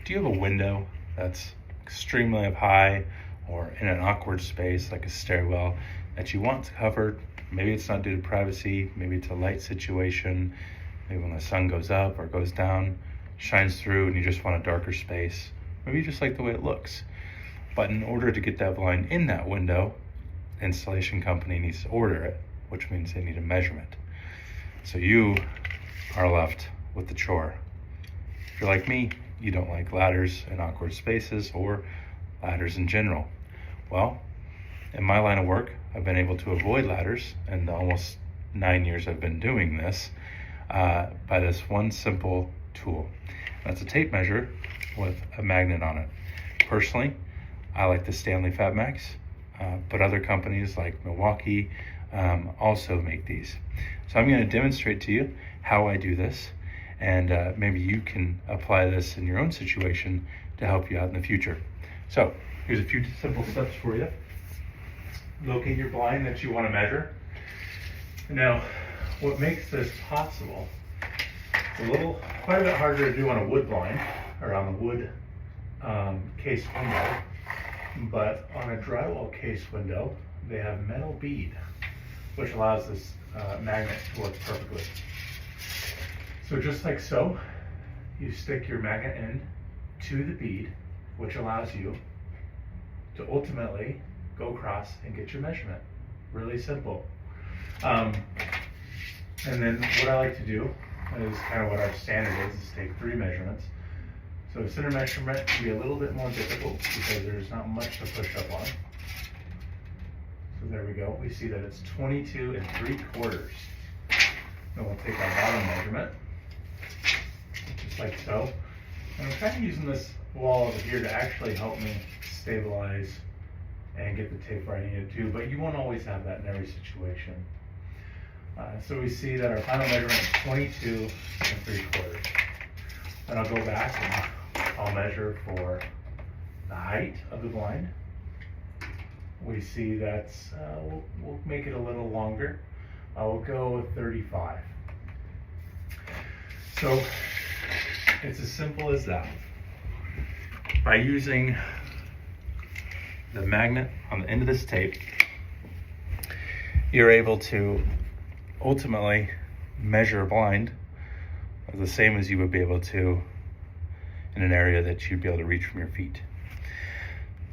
do you have a window that's extremely up high or in an awkward space like a stairwell that you want covered? Maybe it's not due to privacy, maybe it's a light situation, maybe when the sun goes up or goes down, shines through and you just want a darker space. Maybe you just like the way it looks. But in order to get that blind in that window, the installation company needs to order it, which means they need a measurement. So you are left with the chore. If you're like me, you don't like ladders in awkward spaces or ladders in general. Well, in my line of work, I've been able to avoid ladders in the almost 9 years I've been doing this by this one simple tool. That's a tape measure with a magnet on it. Personally, I like the Stanley Fat Max, but other companies like Milwaukee also make these. So I'm going to demonstrate to you how I do this, and maybe you can apply this in your own situation to help you out in the future. So here's a few simple steps for you. Locate your blind that you want to measure. Now, what makes this possible, it's quite a bit harder to do on a wood blind or on a wood case window, but on a drywall case window, they have metal bead, which allows this magnet to work perfectly. So just like so, you stick your magnet in to the bead, which allows you to ultimately go across and get your measurement. Really simple. And then what I like to do is kind of what our standard is take 3 measurements. So center measurement can be a little bit more difficult because there's not much to push up on. So there we go. We see that it's 22 3/4. Then we'll take our bottom measurement, just like so. And I'm kind of using this wall over here to actually help me stabilize and get the tape where I need it to, but you won't always have that in every situation. So we see that our final measurement is 22 3/4. Then I'll go back and I'll measure for the height of the blind. We see that's, we'll make it a little longer. We'll go with 35. So it's as simple as that. By using the magnet on the end of this tape, you're able to ultimately measure a blind the same as you would be able to in an area that you'd be able to reach from your feet.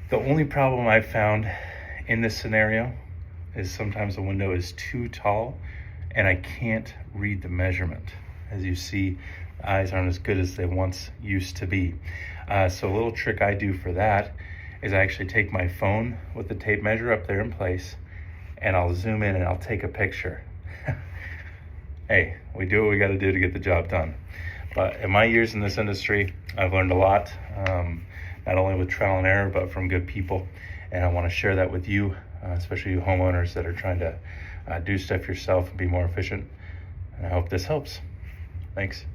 The only problem I've found in this scenario is sometimes the window is too tall and I can't read the measurement. As you see, the eyes aren't as good as they once used to be. So a little trick I do for that is I actually take my phone with the tape measure up there in place and I'll zoom in and I'll take a picture. Hey, we do what we got to do to get the job done. But in my years in this industry, I've learned a lot, not only with trial and error, but from good people. And I want to share that with you, especially you homeowners that are trying to do stuff yourself and be more efficient. And I hope this helps. Thanks.